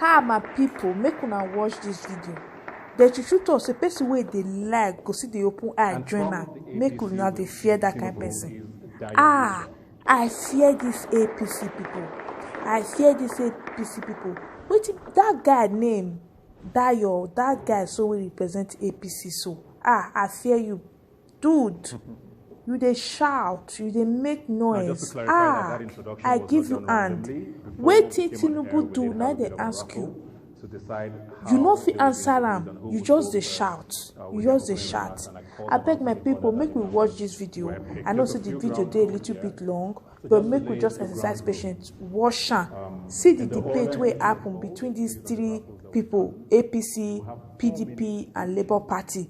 How my people make una watch this video? They should talk say person wey dey like go see the open eye join am. Make una dey fear that kind of person. I fear this APC people. I fear this APC people. Wait, that guy name Dayo, that guy so we represent APC so. I fear you, dude. You dey shout, you dey make noise. I give you hand. Wetin Tinubu do now they ask you. You no fit answer am. You just dey shout. You just dey shout. I beg my people, make we watch this video. I know say the video dey a little bit long, but make we just exercise patience. Watch am. See the debate wey happen between these three people: APC, PDP, and Labour Party.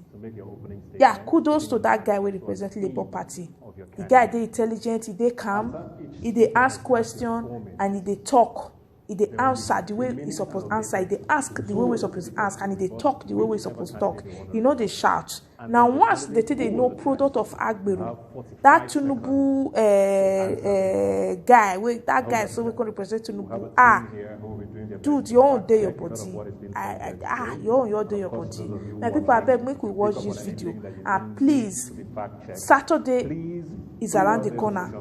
Yeah, kudos to that guy wey represent Labour Party. The guy dey intelligent, he dey calm, he dey ask question, and he dey talk. He dey answer the way he supposed answer. He dey ask the way we supposed ask, and he dey talk the way we supposed talk. He no dey shout. Now once they take the no product of Agberu, that Tinubu guy, that guy so we can represent Tinubu. Dude, your own day your body. Your day your body. Now people, I beg make we watch this video, and please, Saturday is around the corner.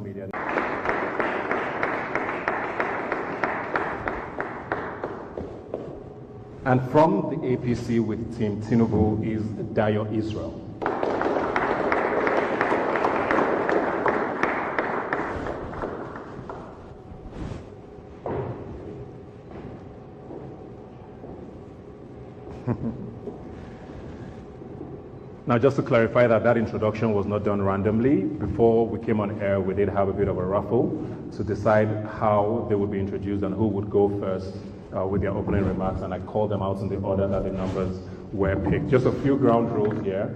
And from the APC with Team Tinubu is Dayo Israel. Now, just to clarify that introduction was not done randomly. Before we came on air, we did have a bit of a raffle to decide how they would be introduced and who would go first with their opening remarks, and I called them out in the order that the numbers were picked. Just a few ground rules here.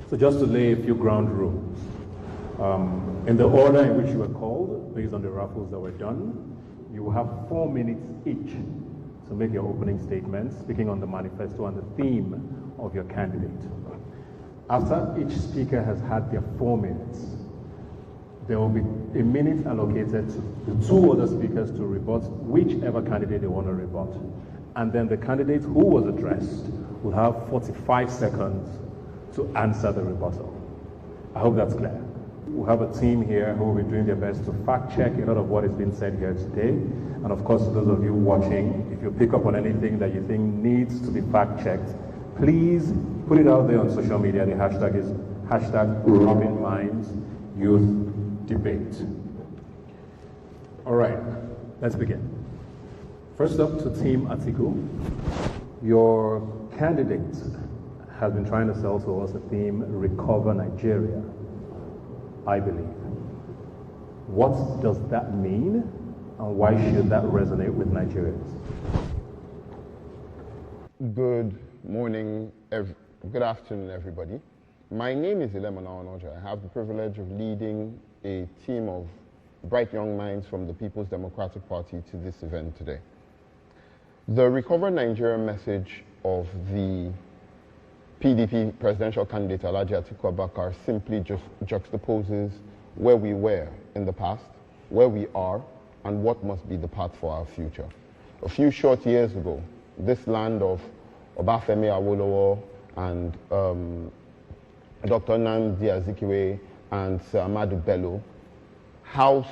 So just to lay a few ground rules. In the order in which you were called, based on the raffles that were done, you will have 4 minutes each to make your opening statements, speaking on the manifesto and the theme of your candidate. After each speaker has had their 4 minutes, there will be a minute allocated to the 2 other speakers to rebut whichever candidate they want to rebut. And then the candidate who was addressed will have 45 seconds to answer the rebuttal. I hope that's clear. We have a team here who will be doing their best to fact check a lot of what is being said here today. And of course, those of you watching, if you pick up on anything that you think needs to be fact checked, please put it out there on social media. The hashtag is #RobinMindsYouth Debate. All right, let's begin. First up to Team Atiku. Your candidate has been trying to sell to us the theme Recover Nigeria, I believe. What does that mean, and why should that resonate with Nigerians? Good morning, good afternoon, everybody. My name is Ilemona Onoja. I have the privilege of leading a team of bright young minds from the People's Democratic Party to this event today. The Recover Nigeria message of the PDP presidential candidate Alhaji Atiku Abubakar simply just juxtaposes where we were in the past, where we are, and what must be the path for our future. A few short years ago, this land of Obafemi Awolowo and Dr. Nnamdi Azikiwe and Sir Ahmadu Bello housed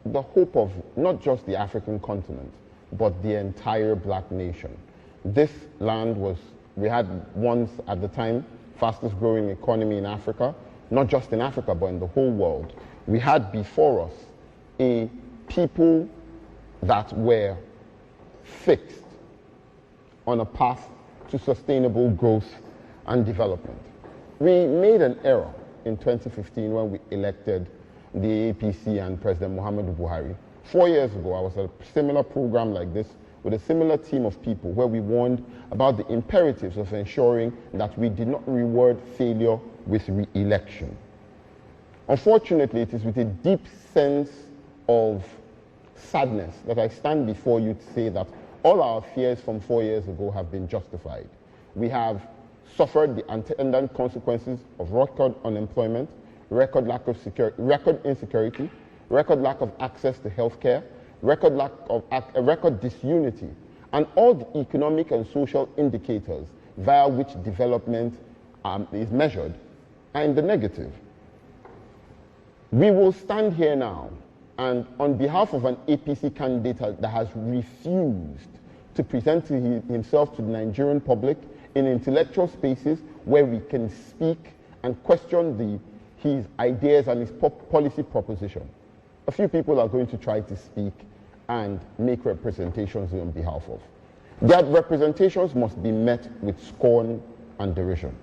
the hope of not just the African continent, but the entire black nation. This land was, we had once at the time, fastest growing economy in Africa, not just in Africa, but in the whole world. We had before us a people that were fixed on a path to sustainable growth and development. We made an error in 2015 when we elected the APC and President Muhammadu Buhari. 4 years ago, I was at a similar program like this with a similar team of people where we warned about the imperatives of ensuring that we did not reward failure with re-election. Unfortunately, it is with a deep sense of sadness that I stand before you to say that all our fears from 4 years ago have been justified. We have suffered the attendant consequences of record unemployment, record lack of security, record insecurity, record lack of access to healthcare, record disunity And all the economic and social indicators via which development is measured are in the negative. We will stand here now and on behalf of an APC candidate that has refused to present himself to the Nigerian public in intellectual spaces where we can speak and question his ideas and his policy proposition. A few people are going to try to speak and make representations on behalf of. Their representations must be met with scorn and derision.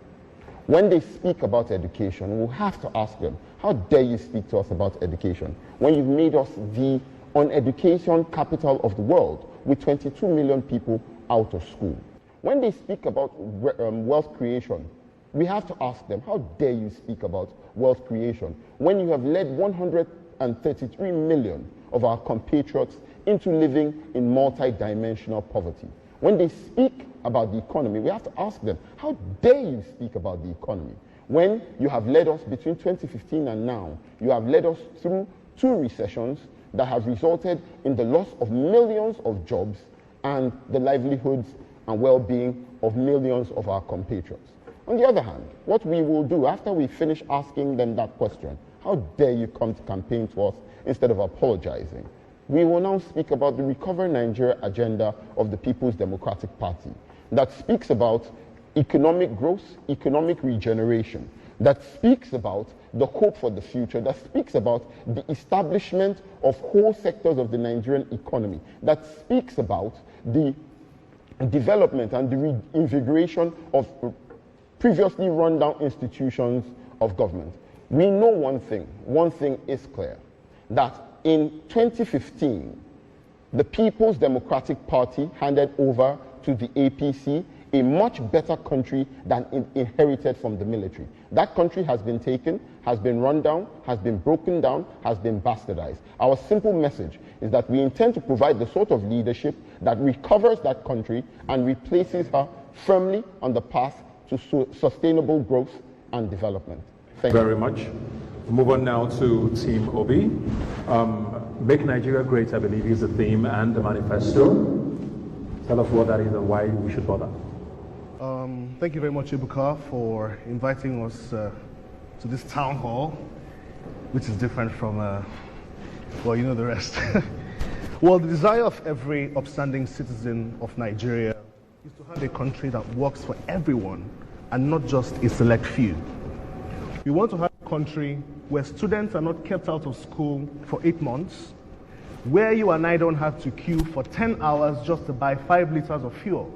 When they speak about education, we'll have to ask them, how dare you speak to us about education when you've made us the on-education capital of the world with 22 million people out of school? When they speak about wealth creation, we have to ask them, how dare you speak about wealth creation when you have led 133 million of our compatriots into living in multi-dimensional poverty? When they speak about the economy, we have to ask them, how dare you speak about the economy when you have led us between 2015 and now, you have led us through 2 recessions that have resulted in the loss of millions of jobs and the livelihoods and well-being of millions of our compatriots. On the other hand, what we will do after we finish asking them that question, how dare you come to campaign to us instead of apologizing, we will now speak about the Recover Nigeria agenda of the People's Democratic Party that speaks about economic growth, economic regeneration, that speaks about the hope for the future, that speaks about the establishment of whole sectors of the Nigerian economy, that speaks about the development and the reinvigoration of previously run down institutions of government. We know one thing is clear, that in 2015, the People's Democratic Party handed over to the APC a much better country than inherited from the military. That country has been taken, has been run down, has been broken down, has been bastardized. Our simple message is that we intend to provide the sort of leadership that recovers that country and replaces her firmly on the path to sustainable growth and development. Thank you very much. Move on now to Team Obi. Make Nigeria Great, I believe, is the theme and the manifesto. Tell us what that is and why we should bother. Thank you very much, Ebuka, for inviting us to this town hall, which is different from, well, you know the rest. Well, the desire of every upstanding citizen of Nigeria is to have a country that works for everyone and not just a select few. We want to have a country where students are not kept out of school for 8 months, where you and I don't have to queue for 10 hours just to buy 5 liters of fuel,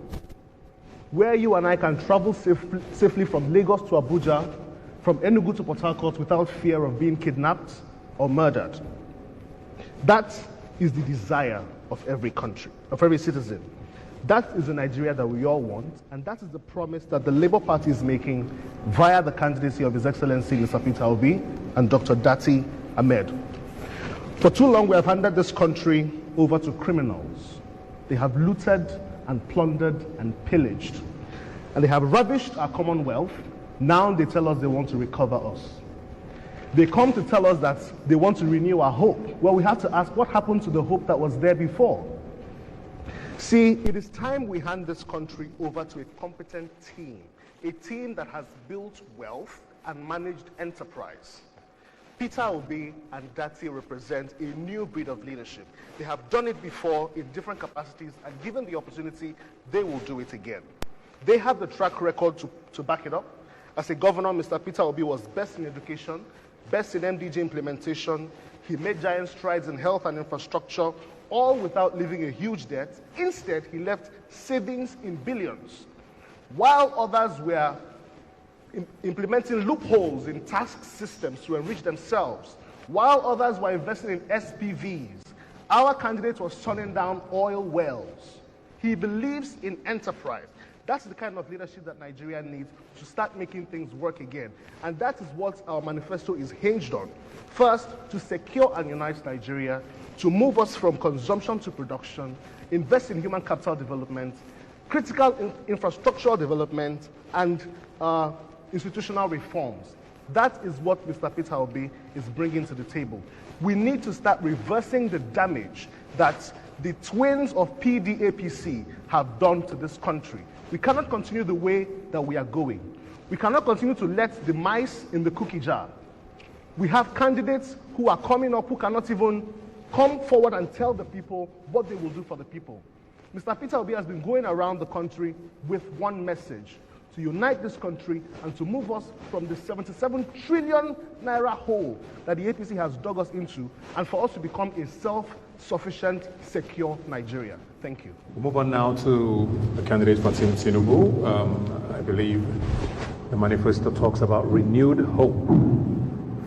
where you and I can travel safely from Lagos to Abuja, from Enugu to Port Harcourt without fear of being kidnapped or murdered. That is the desire of every country, of every citizen. That is the Nigeria that we all want, and that is the promise that the Labour Party is making via the candidacy of His Excellency Mr. Peter Obi and Dr. Dati Ahmed. For too long, we have handed this country over to criminals. They have looted and plundered and pillaged, and they have ravished our commonwealth. Now they tell us they want to recover us. They come to tell us that they want to renew our hope. Well, we have to ask, what happened to the hope that was there before? See, it is time we hand this country over to a competent team, a team that has built wealth and managed enterprise. Peter Obi and Dati represent a new breed of leadership. They have done it before in different capacities, and given the opportunity, they will do it again. They have the track record to back it up. As a governor, Mr. Peter Obi was best in education, best in MDG implementation. He made giant strides in health and infrastructure, all without leaving a huge debt. Instead, he left savings in billions, while others were implementing loopholes in tax systems to enrich themselves, while others were investing in SPVs. Our candidate was turning down oil wells. He believes in enterprise. That's the kind of leadership that Nigeria needs to start making things work again. And that is what our manifesto is hinged on. First, to secure and unite Nigeria, to move us from consumption to production, invest in human capital development, critical infrastructural development, and institutional reforms. That is what Mr. Peter Obi is bringing to the table. We need to start reversing the damage that the twins of PDAPC have done to this country. We cannot continue the way that we are going. We cannot continue to let the mice in the cookie jar. We have candidates who are coming up who cannot even come forward and tell the people what they will do for the people. Mr. Peter Obi has been going around the country with one message: to unite this country and to move us from the 77 trillion naira hole that the APC has dug us into, and for us to become a self-sufficient, secure Nigeria. Thank you. We'll move on now to the candidate Fatim Tinubu. I believe the manifesto talks about renewed hope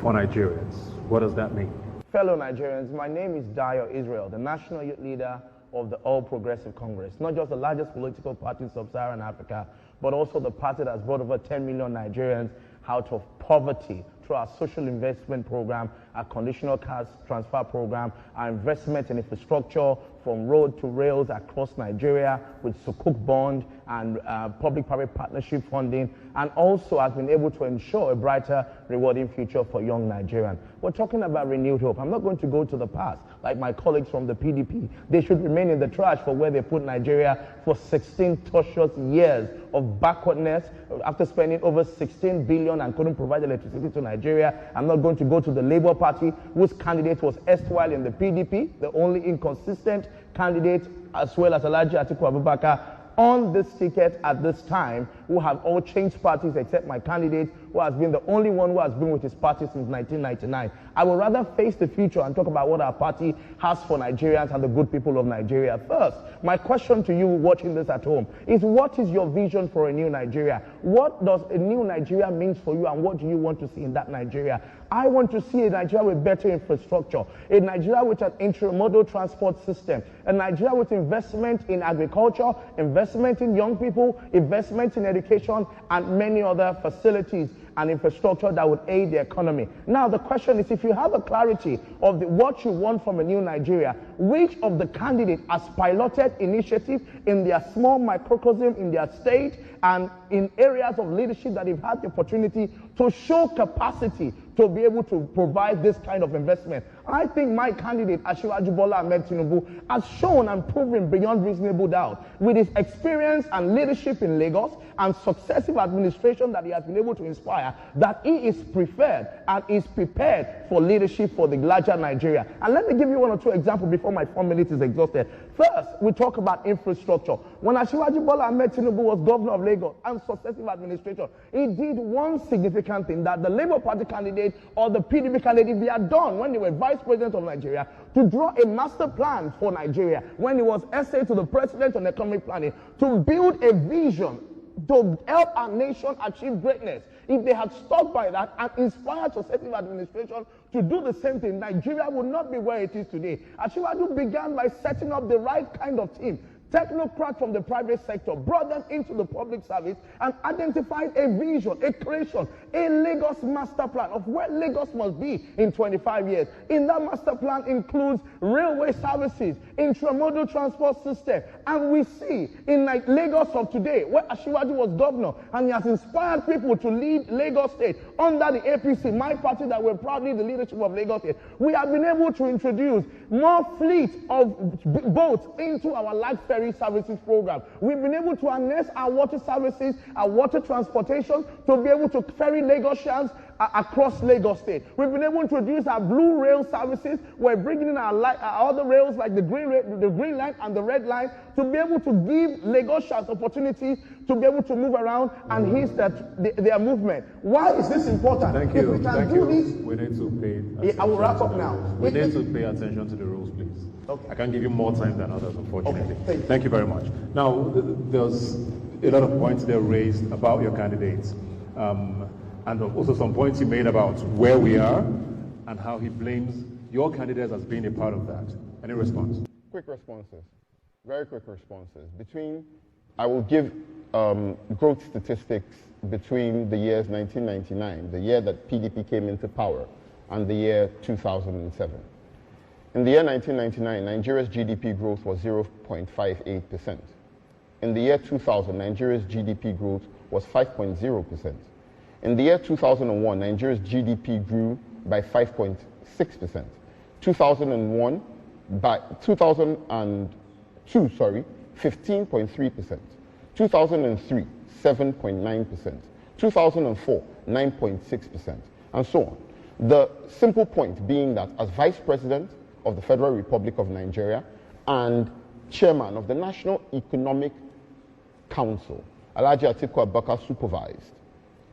for Nigerians. What does that mean? Fellow Nigerians, my name is Dayo Israel, the National Youth Leader of the All Progressive Congress, not just the largest political party in sub-Saharan Africa, but also the party that's brought over 10 million Nigerians out of poverty through our social investment program, our conditional cash transfer program, our investment in infrastructure from road to rails across Nigeria with Sukuk bond and public-private partnership funding, and also has been able to ensure a brighter, rewarding future for young Nigerians. We're talking about renewed hope. I'm not going to go to the past like my colleagues from the PDP. They should remain in the trash for where they put Nigeria for 16 tortuous years of backwardness after spending over 16 billion and couldn't provide electricity to Nigeria. I'm not going to go to the Labour Party, whose candidate was erstwhile in the PDP, the only inconsistent candidate, as well as Alhaji Atiku Abubakar on this ticket at this time, who have all changed parties except my candidate, who has been the only one who has been with his party since 1999. I would rather face the future and talk about what our party has for Nigerians and the good people of Nigeria. First, my question to you watching this at home is, what is your vision for a new Nigeria? What does a new Nigeria mean for you, and what do you want to see in that Nigeria? I want to see a Nigeria with better infrastructure, a Nigeria with an intermodal transport system, a Nigeria with investment in agriculture, investment in young people, investment in education, and many other facilities and infrastructure that would aid the economy. Now, the question is, if you have a clarity of what you want from a new Nigeria, which of the candidates has piloted initiative in their small microcosm in their state and in areas of leadership that they've had the opportunity to show capacity to be able to provide this kind of investment? I think my candidate, Asiwaju Bola Ahmed Tinubu, has shown and proven beyond reasonable doubt, with his experience and leadership in Lagos and successive administration that he has been able to inspire, that he is preferred and is prepared for leadership for the larger Nigeria. And let me give you one or two examples before my 4 minutes is exhausted. First, we talk about infrastructure. When Asiwaju Bola Ahmed Tinubu was governor of Lagos and successive administration, he did one significant thing that the Labour Party candidate or the PDP candidate, they had done when they were vice president of Nigeria, to draw a master plan for Nigeria when he was essay to the president on economic planning, to build a vision to help our nation achieve greatness. If they had stuck by that and inspired successive administration to do the same thing, Nigeria would not be where it is today. Asiwaju began by setting up the right kind of team. Technocrats from the private sector, brought them into the public service and identified a vision, a creation, a Lagos master plan of where Lagos must be in 25 years. In that master plan includes railway services, intramodal transport system, and we see in Lagos of today, where Asiwaju was governor, and he has inspired people to lead Lagos State under the APC, my party that we're proudly the leadership of Lagos State. We have been able to introduce more fleet of boats into our light ferry services program. We've been able to harness our water services, our water transportation, to be able to ferry Lagosians across Lagos State. We've been able to introduce our blue rail services. We're bringing in our other rails like the green line and the red line to be able to give Lagosians opportunities to be able to move around and ease their movement. Why is this important? Thank you. If we can do this, we need to pay attention. I will wrap up now. We need to pay attention to the rules, please. Okay. I can't give you more time than others, unfortunately. Okay. Thank you very much. Now, there's a lot of points there raised about your candidates, and also some points he made about where we are and how he blames your candidates as being a part of that. Any response? Quick responses. Very quick responses. I will give growth statistics between the years 1999, the year that PDP came into power, and the year 2007. In the year 1999, Nigeria's GDP growth was 0.58%. In the year 2000, Nigeria's GDP growth was 5.0%. In the year 2001, Nigeria's GDP grew by 5.6%. 2001, by 2002, 15.3%. 2003, 7.9%. 2004, 9.6%, and so on. The simple point being that as Vice President of the Federal Republic of Nigeria and Chairman of the National Economic Council, Alhaji Atiku Abubakar supervised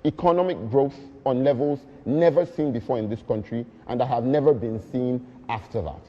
economic growth on levels never seen before in this country and that have never been seen after that.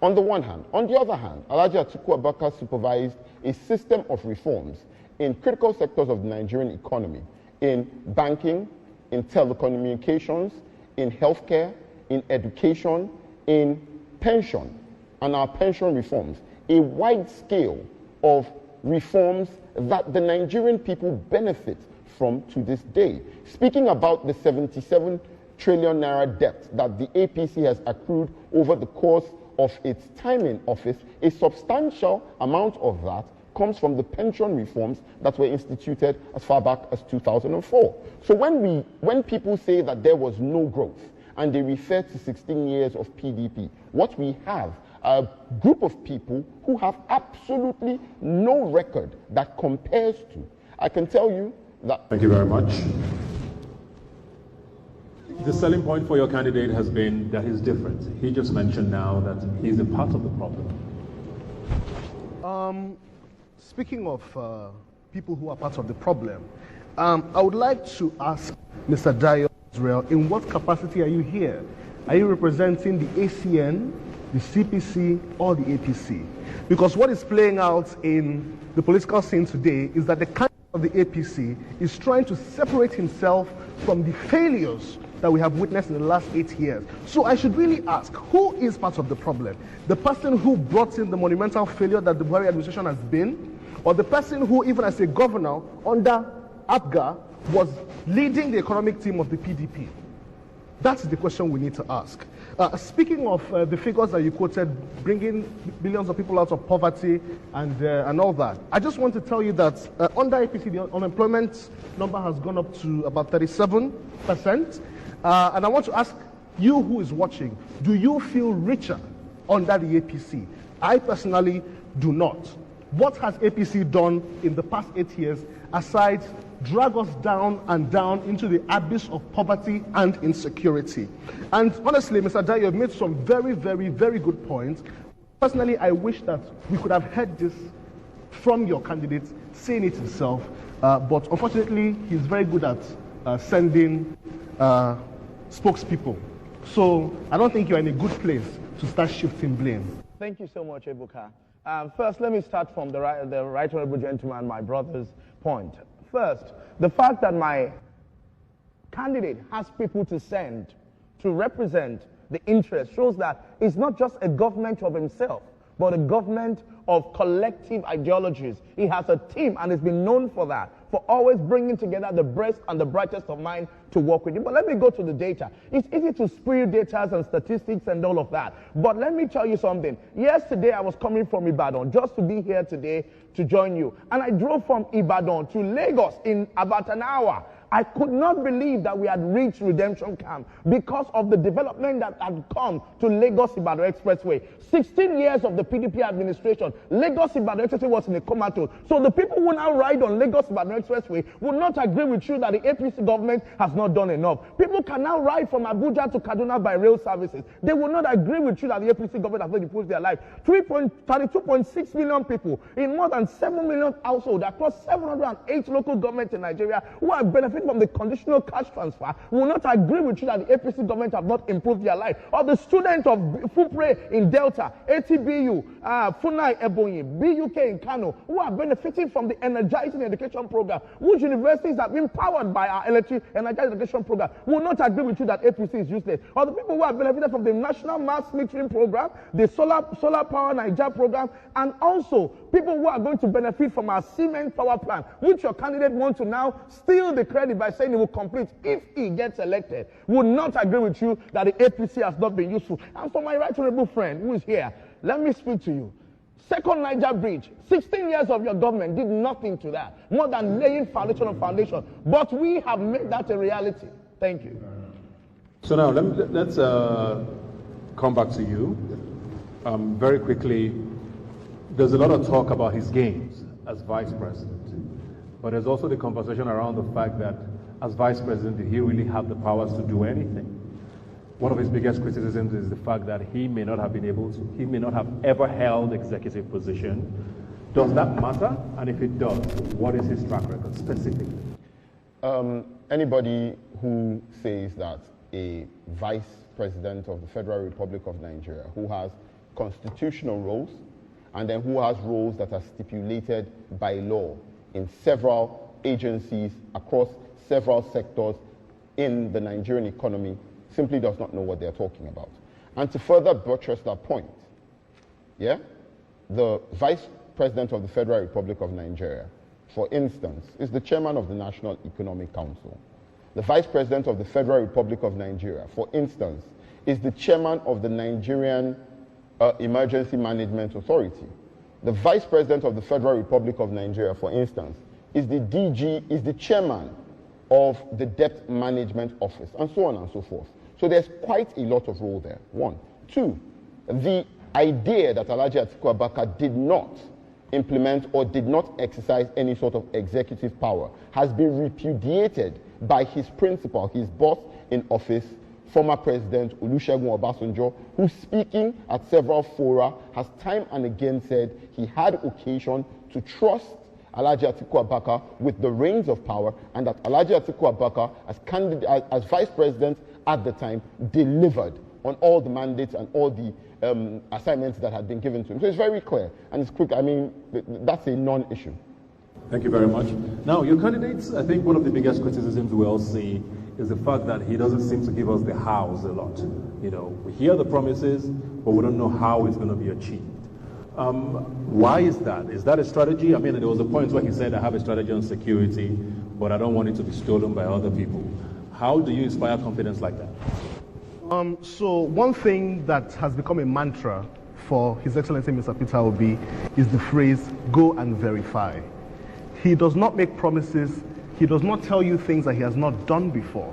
On the one hand. On the other hand, Alhaji Atiku Abubakar supervised a system of reforms in critical sectors of the Nigerian economy, in banking, in telecommunications, in healthcare, in education, in pension, and our pension reforms, a wide scale of reforms that the Nigerian people benefit from to this day. Speaking about the 77 trillion naira debt that the APC has accrued over the course of its time in office, a substantial amount of that comes from the pension reforms that were instituted as far back as 2004. So when people say that there was no growth and they refer to 16 years of PDP, what we have are a group of people who have absolutely no record that compares to. I can tell you that. Thank you very much. The selling point for your candidate has been that he's different. He just mentioned now that he's a part of the problem. Speaking of people who are part of the problem, I would like to ask Mr. Dayo Israel, in what capacity are you here? Are you representing the ACN, the CPC, or the APC? Because what is playing out in the political scene today is that the candidate of the APC is trying to separate himself from the failures that we have witnessed in the last 8 years. So I should really ask, who is part of the problem? The person who brought in the monumental failure that the Buhari administration has been, or the person who, even as a governor under APGA, was leading the economic team of the PDP? That's the question we need to ask. Speaking of the figures that you quoted, bringing billions of people out of poverty and all that, I just want to tell you that under APC, the unemployment number has gone up to about 37%. And I want to ask you who is watching, do you feel richer under the APC? I personally do not. What has APC done in the past 8 years aside drag us down and down into the abyss of poverty and insecurity? And honestly, Mr. Dayo, you've made some very, very, very good points. Personally, I wish that we could have heard this from your candidate saying it himself, but unfortunately, he's very good at sending spokespeople. So I don't think you're in a good place to start shifting blame. Thank you so much, Ebuka. First, let me start from the right honorable gentleman, my brother's point. First, the fact that my candidate has people to send to represent the interest shows that it's not just a government of himself, but a government of collective ideologies. He has a team and has been known for that, for always bringing together the best and the brightest of mind to work with you. But let me go to the data. It's easy to spill data and statistics and all of that. But let me tell you something. Yesterday, I was coming from Ibadan just to be here today to join you. And I drove from Ibadan to Lagos in about an hour. I could not believe that we had reached Redemption Camp because of the development that had come to Lagos-Ibadan Expressway. 16 years of the PDP administration, Lagos-Ibadan Expressway was in a comatose. So the people who now ride on Lagos-Ibadan Expressway would not agree with you that the APC government has not done enough. People can now ride from Abuja to Kaduna by rail services. They will not agree with you that the APC government has not improved their life. 32.6 million people in more than 7 million households across 708 local governments in Nigeria who are benefiting from the conditional cash transfer will not agree with you that the APC government have not improved their life. Or the students of Fupre in Delta, ATBU, Funai Ebonyi, BUK in Kano, who are benefiting from the energizing education program, which universities have been powered by our energized education program, will not agree with you that APC is useless. Or the people who are benefited from the national mass metering program, the solar power Niger program, and also people who are going to benefit from our cement power plant, which your candidate wants to now steal the credit by saying he will complete if he gets elected, would not agree with you that the APC has not been useful. And for my right honorable friend who is here, let me speak to you. Second Niger Bridge, 16 years of your government did nothing to that, more than laying foundation on foundation. But we have made that a reality. Thank you. So now let's come back to you. Very quickly, there's a lot of talk about his games as vice president, but there's also the conversation around the fact that as vice president, did he really have the powers to do anything? One of his biggest criticisms is the fact that he may not have ever held executive position. Does that matter? And if it does, what is his track record specifically? Anybody who says that a vice president of the Federal Republic of Nigeria who has constitutional roles and then who has roles that are stipulated by law in several agencies across several sectors in the Nigerian economy simply does not know what they're talking about. And to further buttress that point, the vice president of the Federal Republic of Nigeria, for instance, is the chairman of the National Economic Council. The vice president of the Federal Republic of Nigeria, for instance, is the chairman of the Nigerian Emergency Management Authority. The vice president of the Federal Republic of Nigeria, for instance, is the chairman of the Debt Management Office, and so on and so forth. So there's quite a lot of role there, one. Two, the idea that Alhaji Atiku Abubakar did not implement or did not exercise any sort of executive power has been repudiated by his principal, his boss in office, former President Olusegun Obasanjo, who, speaking at several fora, has time and again said he had occasion to trust Alhaji Atiku Abubakar with the reins of power, and that Alhaji Atiku Abubakar, as vice president at the time, delivered on all the mandates and all the assignments that had been given to him. So it's very clear, and it's quick. I mean, that's a non-issue. Thank you very much. Now, your candidates, I think one of the biggest criticisms we all see is the fact that he doesn't seem to give us the hows a lot. You know, we hear the promises, but we don't know how it's going to be achieved. Why is that? Is that a strategy? I mean, there was a point where he said, I have a strategy on security, but I don't want it to be stolen by other people. How do you inspire confidence like that? So one thing that has become a mantra for His Excellency Mr. Peter Obi is the phrase, go and verify. He does not make promises. He does not tell you things that he has not done before.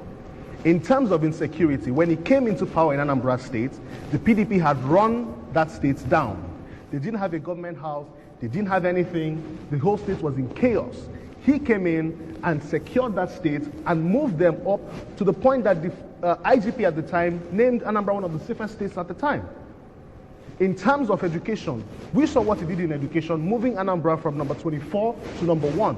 In terms of insecurity, when he came into power in Anambra State, the PDP had run that state down. They didn't have a government house. They didn't have anything. The whole state was in chaos. He came in and secured that state and moved them up to the point that the IGP at the time named Anambra one of the safest states at the time. In terms of education, we saw what he did in education, moving Anambra from number 24 to number 1.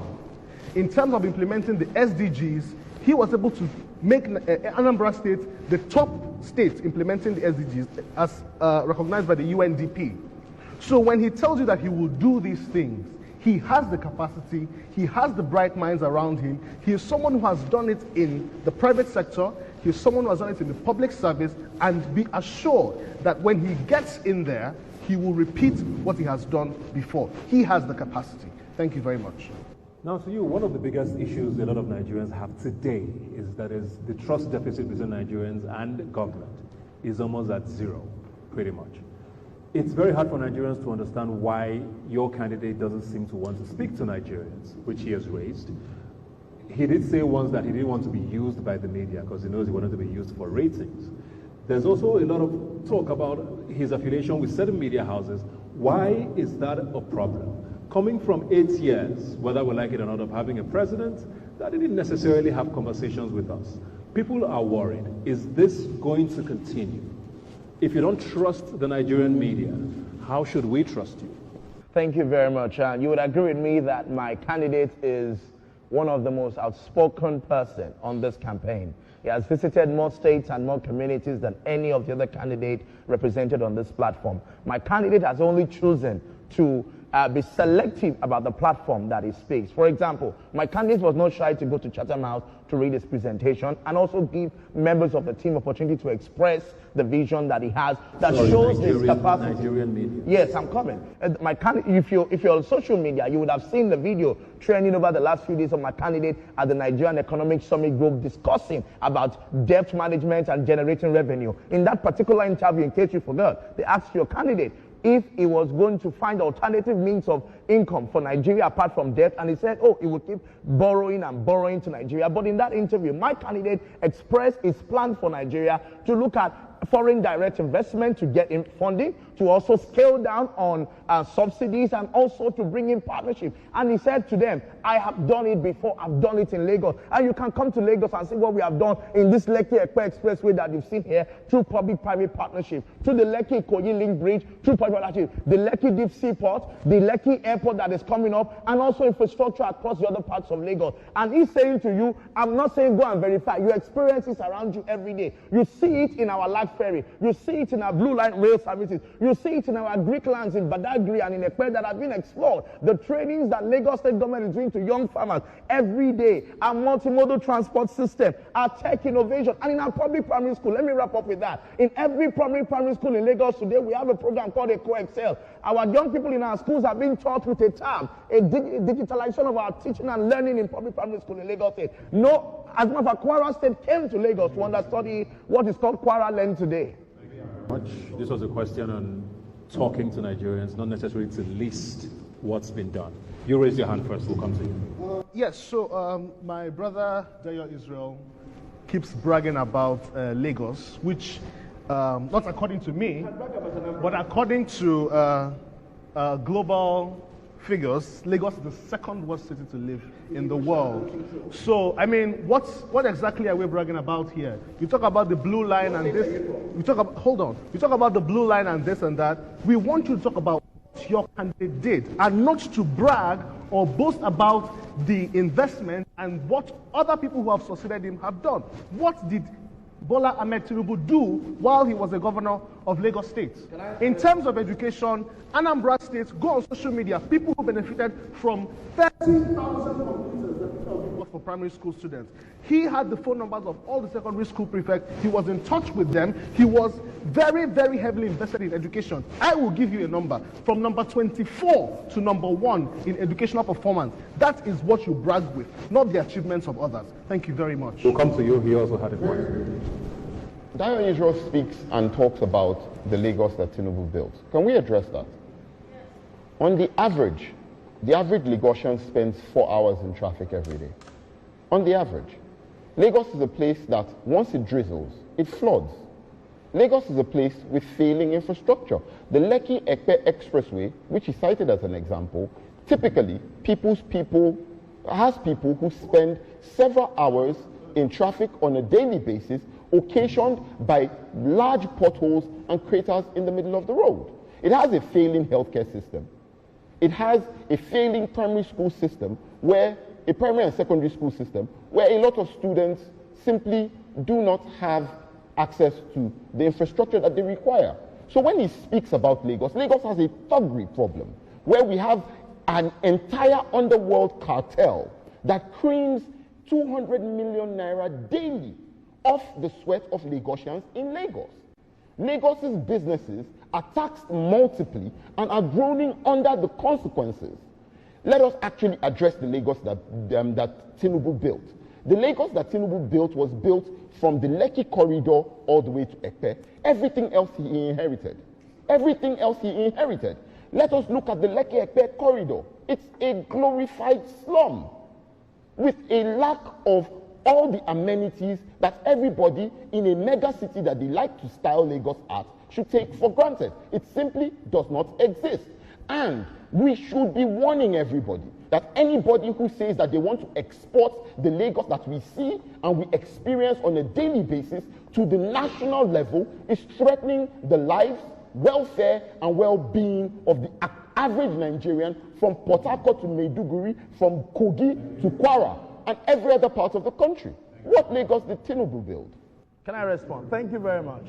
In terms of implementing the SDGs, he was able to make Anambra State the top state implementing the SDGs as recognized by the UNDP. So when he tells you that he will do these things, he has the capacity, he has the bright minds around him, he is someone who has done it in the private sector, he is someone who has done it in the public service, and be assured that when he gets in there, he will repeat what he has done before. He has the capacity. Thank you very much. Now, to you, one of the biggest issues a lot of Nigerians have today is that the trust deficit between Nigerians and government is almost at zero, pretty much. It's very hard for Nigerians to understand why your candidate doesn't seem to want to speak to Nigerians, which he has raised. He did say once that he didn't want to be used by the media because he knows he wanted to be used for ratings. There's also a lot of talk about his affiliation with certain media houses. Why is that a problem? Coming from 8 years, whether we like it or not, of having a president that didn't necessarily have conversations with us, people are worried. Is this going to continue? If you don't trust the Nigerian media, how should we trust you? Thank you very much. You would agree with me that my candidate is one of the most outspoken person on this campaign. He has visited more states and more communities than any of the other candidates represented on this platform. My candidate has only chosen to be selective about the platform that he speaks. For example, my candidate was not shy to go to Chatham House to read his presentation and also give members of the team opportunity to express the vision that he has that shows his capacity. Nigerian media. Yes, I'm coming. My if you're on social media, you would have seen the video trending over the last few days of my candidate at the Nigerian Economic Summit Group discussing about debt management and generating revenue. In that particular interview, in case you forgot, they asked your candidate if he was going to find alternative means of income for Nigeria apart from debt, and he said, oh, he would keep borrowing and borrowing to Nigeria. But in that interview, my candidate expressed his plan for Nigeria to look at foreign direct investment to get in funding, to also scale down on subsidies, and also to bring in partnership. And he said to them, I have done it before, I've done it in Lagos. And you can come to Lagos and see what we have done in this Lekki-Epe Expressway that you've seen here, through public-private partnership, through the Lekki-Ikoyi Link Bridge, through public partnership, the Lekki Deep Sea Port, the Lekki Airport that is coming up, and also infrastructure across the other parts of Lagos. And he's saying to you, I'm not saying go and verify, you experience it around you every day. You see it in our Life Ferry, you see it in our Blue Line rail services, you see it in our Greek lands in Badagry and in Ekpe that have been explored. The trainings that Lagos State government is doing to young farmers every day, our multimodal transport system, our tech innovation, and in our public primary school. Let me wrap up with that. In every primary school in Lagos today, we have a program called EcoExcel. Our young people in our schools are being taught with a tab, a digitalization of our teaching and learning in public primary school in Lagos State. No, as a matter of fact, Kwara State came to Lagos to understudy what is called Kwara Learn Today. This was a question on talking to Nigerians, not necessarily to list what's been done. You raise your hand first, we'll come to you. Yes, so my brother Dayo Israel keeps bragging about Lagos, which, not according to me, but according to global figures, Lagos is the second worst city to live in the world. So, I mean, what exactly are we bragging about here? You talk about the blue line and this, you talk about, hold on, you talk about the blue line and this and that. We want you to talk about what your candidate did, and not to brag or boast about the investment and what other people who have succeeded him have done. What did Bola Ahmed Tinubu do while he was the governor of Lagos State? In terms of education, Anambra State, go on social media, people who benefited from 30,000 computers that people for primary school students. He had the phone numbers of all the secondary school prefects. He was in touch with them. He was very, very heavily invested in education. I will give you a number. From number 24 to number 1 in educational performance. That is what you brag with, not the achievements of others. Thank you very much. We'll come to you. He also had a point. Dayo Israel speaks and talks about the Lagos that Tinubu built. Can we address that? Yes. On the average Lagosian spends 4 hours in traffic every day. On the average. Lagos is a place that once it drizzles, it floods. Lagos is a place with failing infrastructure. The Lekki-Epe Expressway, which is cited as an example, typically has people who spend several hours in traffic on a daily basis, occasioned by large potholes and craters in the middle of the road. It has a failing healthcare system. It has a failing primary school system, where a primary and secondary school system, where a lot of students simply do not have access to the infrastructure that they require. So when he speaks about Lagos, Lagos has a thuggery problem, where we have an entire underworld cartel that creams 200 million naira daily off the sweat of Lagosians in Lagos. Lagos's businesses are taxed multiply and are groaning under the consequences. Let us actually address the Lagos that Tinubu built. The Lagos that Tinubu built was built from the Lekki corridor all the way to Ekpe. Everything else he inherited. Everything else he inherited. Let us look at the Lekki-Ekpe corridor. It's a glorified slum with a lack of all the amenities that everybody in a mega city that they like to style Lagos at should take for granted. It simply does not exist. And we should be warning everybody that anybody who says that they want to export the Lagos that we see and we experience on a daily basis to the national level is threatening the lives, welfare, and well-being of the average Nigerian from Port Harcourt to Maiduguri, from Kogi to Kwara, and every other part of the country. What Lagos did Tinubu build? Can I respond? Thank you very much.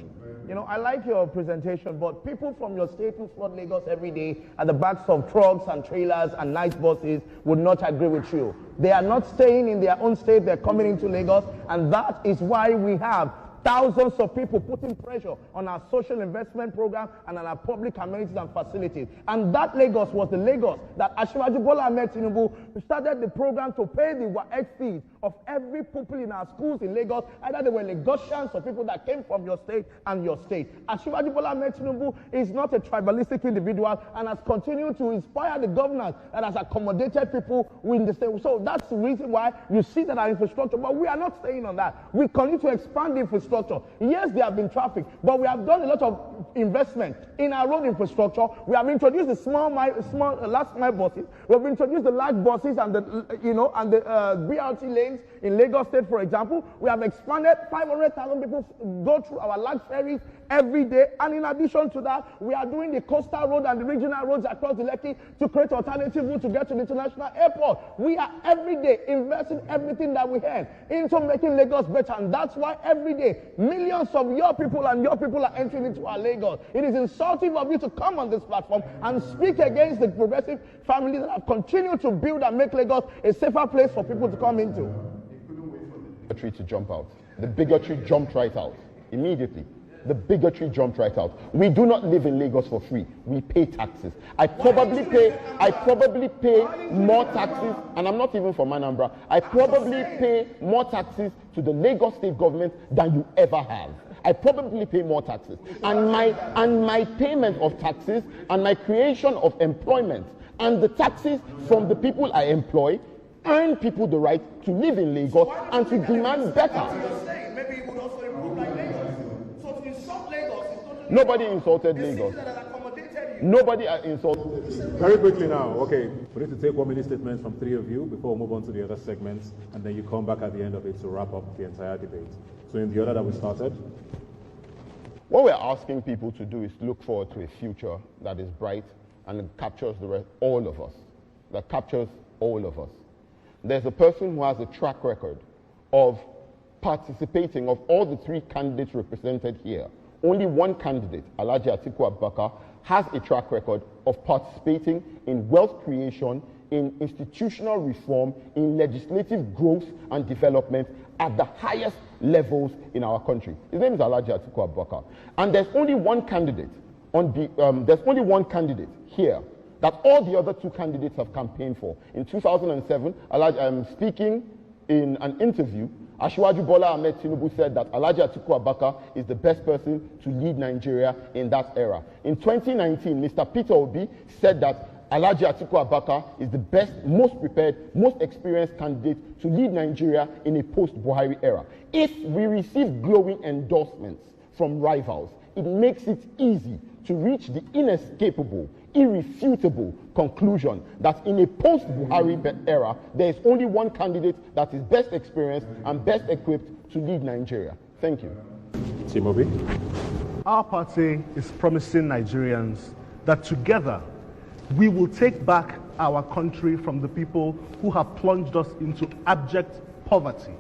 You know, I like your presentation, but people from your state who flood Lagos every day at the backs of trucks and trailers and night buses would not agree with you. They are not staying in their own state, they're coming into Lagos, and that is why we have thousands of people putting pressure on our social investment program and on our public amenities and facilities. And that Lagos was the Lagos that Asiwaju Bola Ahmed Tinubu started the program to pay the WAEC fees of every pupil in our schools in Lagos, either they were Lagosians or people that came from your state and your state. Asiwaju Bola Ahmed Tinubu is not a tribalistic individual and has continued to inspire the governors that has accommodated people in the state. So that's the reason why you see that our infrastructure, but we are not staying on that. We continue to expand the infrastructure infrastructure. Yes, there have been traffic, but we have done a lot of investment in our road infrastructure. We have introduced the last mile buses. We have introduced the large buses and the BRT lanes in Lagos State, for example. We have expanded. 500,000 people go through our large ferries every day, and in addition to that, we are doing the coastal road and the regional roads across the Lekki to create alternative route to get to the international airport. We are every day investing everything that we have into making Lagos better, and that's why every day millions of your people are entering into our Lagos. It is insulting of you to come on this platform and speak against the progressive families that have continued to build and make Lagos a safer place for people to come into. Bigotry to jump out. The bigotry jumped right out immediately. The bigotry jumped right out. We do not live in Lagos for free. We pay taxes. I probably pay more taxes, and I'm not even from Anambra. I probably pay more taxes to the Lagos state government than you ever have. I probably pay more taxes. And my payment of taxes and my creation of employment and the taxes from the people I employ earn people the right to live in Lagos and to demand better. Maybe it would also improve like Lagos. So to insult Lagos is totally Nobody insulted Lagos. Nobody insulted. Very quickly now, okay, we need to take 1 minute statements from 3 of you before we move on to the other segments, and then you come back at the end of it to wrap up the entire debate. So in the order that we started. What we're asking people to do is look forward to a future that is bright and that captures all of us. That captures all of us. There's a person who has a track record of participating, of all the 3 candidates represented here. Only one candidate, Alhaji Atiku Abubakar, has a track record of participating in wealth creation, in institutional reform, in legislative growth and development at the highest levels in our country. His name is Alhaji Atiku Abubakar. And there's only one candidate here that all the other 2 candidates have campaigned for. In 2007, speaking in an interview, Asiwaju Bola Ahmed Tinubu said that Alhaji Atiku Abubakar is the best person to lead Nigeria in that era. In 2019, Mr. Peter Obi said that Alhaji Atiku Abubakar is the best, most prepared, most experienced candidate to lead Nigeria in a post-Buhari era. If we receive glowing endorsements from rivals, it makes it easy to reach the inescapable, irrefutable conclusion that in a post-Buhari era, there is only one candidate that is best experienced and best equipped to lead Nigeria. Thank you. Timobi. Our party is promising Nigerians that together we will take back our country from the people who have plunged us into abject poverty.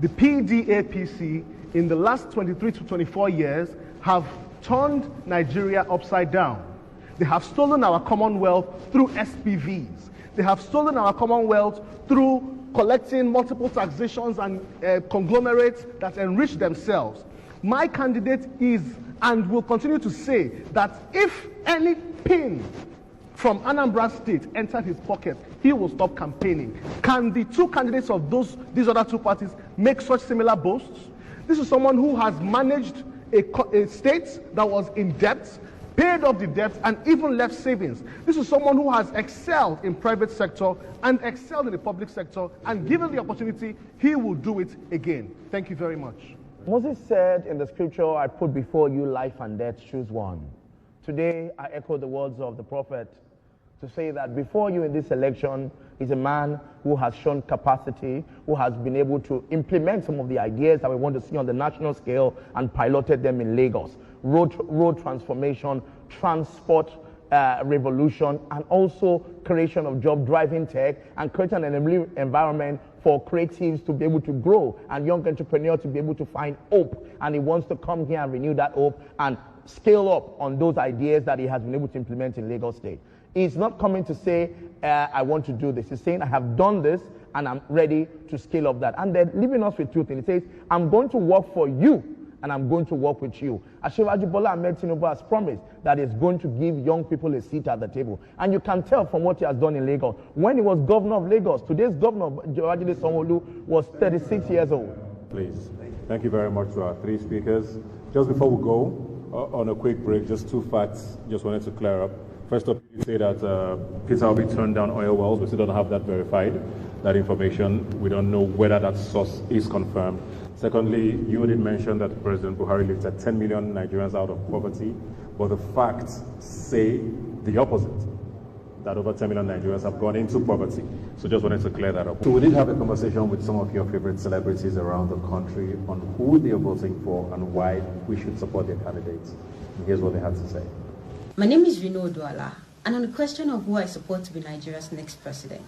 The PDAPC in the last 23 to 24 years have turned Nigeria upside down. They have stolen our commonwealth through SPVs. They have stolen our commonwealth through collecting multiple taxations and conglomerates that enrich themselves. My candidate is and will continue to say that if any pin from Anambra State entered his pocket, he will stop campaigning. Can the 2 candidates of these other 2 parties make such similar boasts? This is someone who has managed a state that was in debt, paid off the debt, and even left savings. This is someone who has excelled in private sector and excelled in the public sector, and given the opportunity, he will do it again. Thank you very much. Moses said in the scripture, I put before you life and death, choose one. Today, I echo the words of the prophet to say that before you in this election is a man who has shown capacity, who has been able to implement some of the ideas that we want to see on the national scale and piloted them in Lagos. Road transformation, transport revolution, and also creation of job driving tech and creating an environment for creatives to be able to grow and young entrepreneurs to be able to find hope. And he wants to come here and renew that hope and scale up on those ideas that he has been able to implement in Lagos State. He's not coming to say, I want to do this. He's saying, I have done this and I'm ready to scale up that. And they're leaving us with 2 things. He says, I'm going to work for you and I'm going to work with you. Asiwaju Bola Ahmed Tinubu has promised that he's going to give young people a seat at the table. And you can tell from what he has done in Lagos. When he was governor of Lagos, today's governor, Babajide Sanwo-Olu, was 36 years old. Please. Thank you very much to our 3 speakers. Just before we go, on a quick break, just 2 facts just wanted to clear up. First up, you say that Peter Obi turned down oil wells. We still don't have that verified, that information. We don't know whether that source is confirmed. Secondly, you did mention that President Buhari lifted 10 million Nigerians out of poverty, but the facts say the opposite, that over 10 million Nigerians have gone into poverty. So just wanted to clear that up. So we did have a conversation with some of your favorite celebrities around the country on who they are voting for and why we should support their candidates. And here's what they had to say. My name is Rino Oduala, and on the question of who I support to be Nigeria's next president,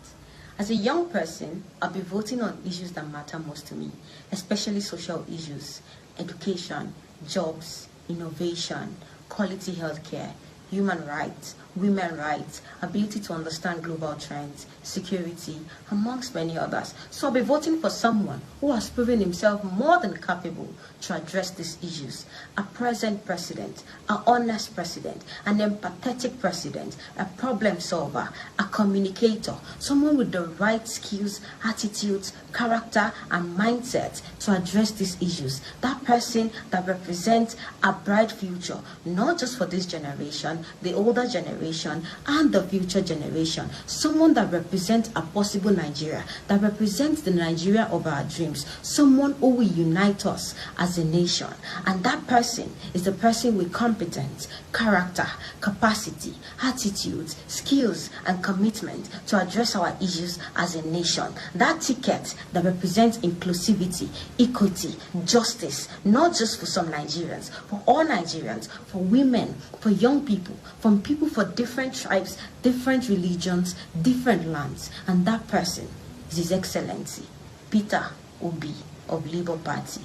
as a young person, I'll be voting on issues that matter most to me, especially social issues, education, jobs, innovation, quality healthcare, human rights, women's rights, ability to understand global trends, security, amongst many others. So I'll be voting for someone who has proven himself more than capable to address these issues. A present president, an honest president, an empathetic president, a problem solver, a communicator, someone with the right skills, attitudes, character, and mindset to address these issues. That person that represents a bright future, not just for this generation, the older generation, and the future generation. Someone that represents a possible Nigeria, that represents the Nigeria of our dreams. Someone who will unite us as a nation. And that person is the person with competence, character, capacity, attitudes, skills, and commitment to address our issues as a nation. That ticket that represents inclusivity, equity, justice, not just for some Nigerians, for all Nigerians, for women, for young people, from people for different tribes, different religions, different lands. And that person is His Excellency Peter Obi of Labour Party.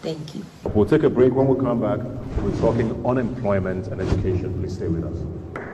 Thank you. We'll take a break. When we come back, we're talking unemployment and education. Please stay with us.